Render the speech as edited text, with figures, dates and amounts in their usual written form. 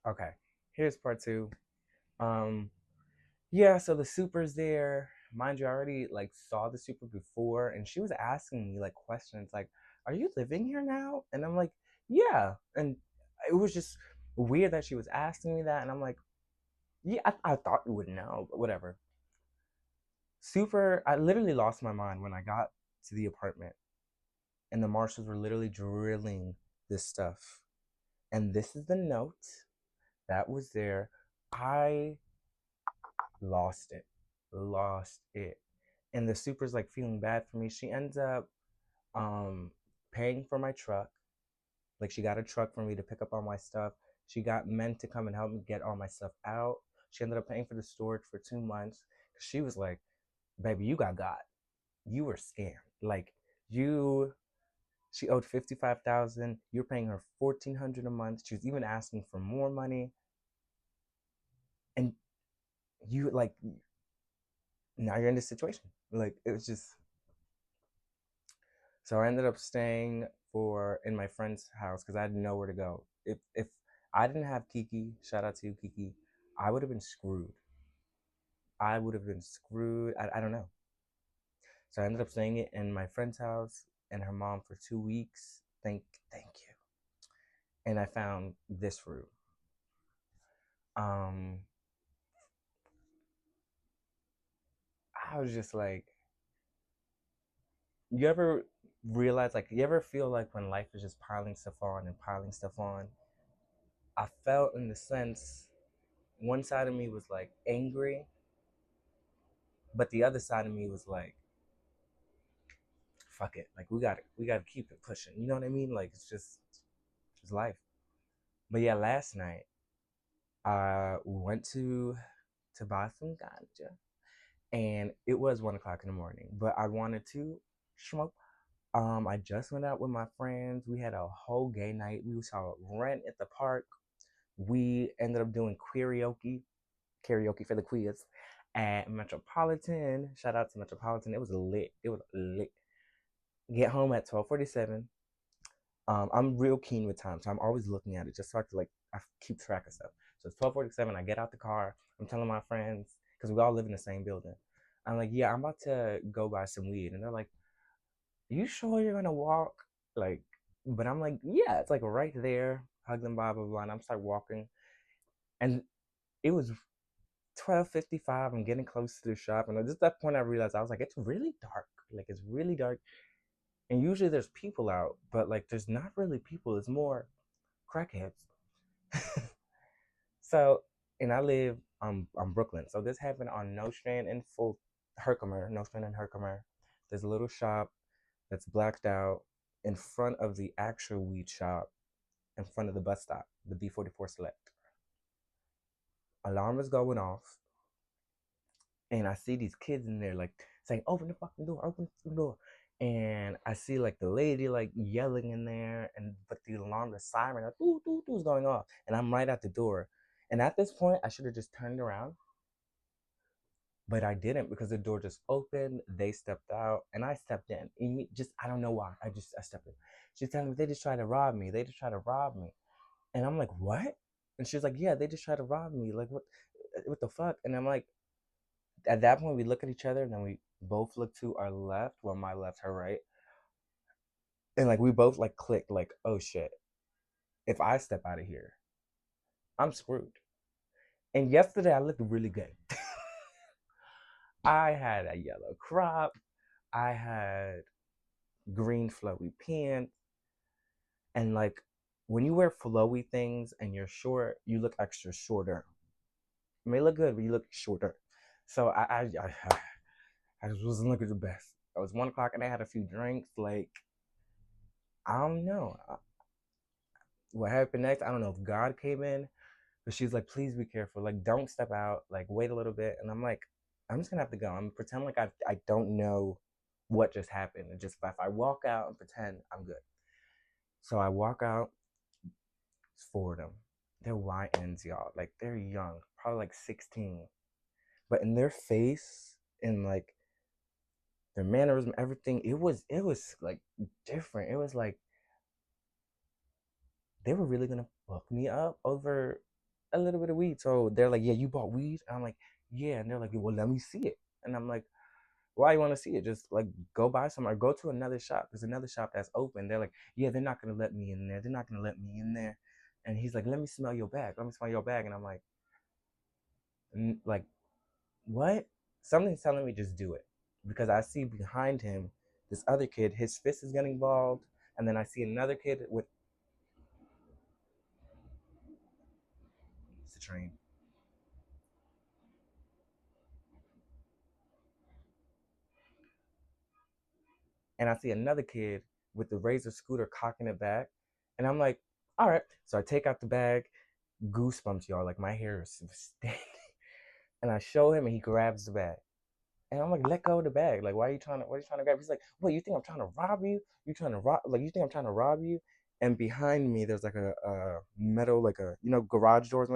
Okay, here's part two. Um, yeah, so the super's there. Mind you, I already like saw the super before, and she was asking me like questions like, "Are you living here now?" And I'm like, "Yeah." And it was just weird that she was asking me that, and I'm like, "Yeah, I thought you would know, but whatever." Super, I literally lost my mind when I got to the apartment, and the marshals were literally drilling this stuff. And this is the note that was there. I lost it. Lost it. And the super's like feeling bad for me. She ends up um paying for my truck. Like she got a truck for me to pick up all my stuff. She got men to come and help me get all my stuff out. She ended up paying for the storage for 2 months. She was like, baby, you got. You were scammed. Like you she owed 55,000. You're paying her 1,400 a month. She was even asking for more money. And you like now you're in this situation. Like it was just so I ended up staying for in my friend's house because I had nowhere to go. If I didn't have Kiki, shout out to you, Kiki, I would have been screwed. I would have been screwed. I don't know. So I ended up staying in my friend's house and her mom for 2 weeks. Thank you. And I found this room. Um, I was just like, you ever realize like you ever feel like when life is just piling stuff on and piling stuff on? I felt in the sense one side of me was like angry, but the other side of me was like, fuck it, like we gotta keep it pushing. You know what I mean? Like it's life. But yeah, last night I went to buy some ganja, and it was 1 o'clock in the morning. But I wanted to smoke. I just went out with my friends. We had a whole gay night. We saw Rent at the park. We ended up doing karaoke for the queers at Metropolitan. Shout out to Metropolitan. It was lit. It was lit. Get home at 12:47. I'm real keen with time, so I'm always looking at it just so I can like I keep track of stuff. So it's 12:47. I get out the car. I'm telling my friends because we all live in the same building. I'm like, yeah, I'm about to go buy some weed, and they're like, you sure you're gonna walk? Like, but I'm like, yeah, it's like right there. Hug them, blah blah blah. And I'm start walking, and it was 12:55. I'm getting close to the shop, and at just that point, I realized I was like, it's really dark. Like, it's really dark, and usually there's people out, but like, there's not really people. It's more crackheads. So, and I live on Brooklyn, so this happened on Nostrand and Full Herkimer, Nostrand and Herkimer. There's a little shop that's blacked out in front of the actual weed shop, in front of the bus stop, the B44 Select. Alarm is going off, and I see these kids in there like saying, "Open the fucking door, open the fucking door." And I see like the lady like yelling in there, and but the alarm, the siren, like doo doo doo is going off, and I'm right at the door. And at this point, I should have just turned around, but I didn't because the door just opened. They stepped out, and I stepped in. Just I don't know why. I stepped in. She's telling me they just tried to rob me. They just tried to rob me, and I'm like, what? And she's like, yeah, they just tried to rob me. Like what the fuck? And I'm like, at that point, we look at each other, and then we both look to our left, well, my left, her right, and like we both like clicked, like, oh shit, if I step out of here, I'm screwed. And yesterday, I looked really good. I had a yellow crop. I had green flowy pants, and like when you wear flowy things and you're short, you look extra shorter. You may look good, but you look shorter. So I just wasn't looking the best. It was 1 o'clock and I had a few drinks. Like I don't know what happened next. I don't know if God came in, but she's like, please be careful. Like don't step out. Like wait a little bit. And I'm like, I'm just gonna have to go. I'm gonna pretend like I don't know what just happened. And just if I walk out and pretend I'm good. So I walk out. It's four of them. They're YNs, y'all. Like they're young, probably like 16. But in their face and like their mannerism, everything, it was like different. It was like they were really gonna fuck me up over. a little bit of weed. So they're like, yeah, you bought weed? And I'm like, yeah. And they're like, well, let me see it. And I'm like, why you want to see it? Just like go buy some or go to another shop. There's another shop that's open. They're like, yeah, they're not gonna let me in there. They're not gonna let me in there. And he's like, let me smell your bag. Let me smell your bag. And I'm like, like what? Something's telling me just do it because I see behind him this other kid. His fist is getting involved, and then I see another kid with. It's a train. And I see another kid with the Razor scooter cocking it back. And I'm like, all right. So I take out the bag, goosebumps, y'all. Like my hair is standing. And I show him and he grabs the bag. And I'm like, let go of the bag. Like, why are you trying to grab? He's like, what, you think I'm trying to rob you? You trying to rob, like, you think I'm trying to rob you? And behind me, there's like a metal, like garage doors when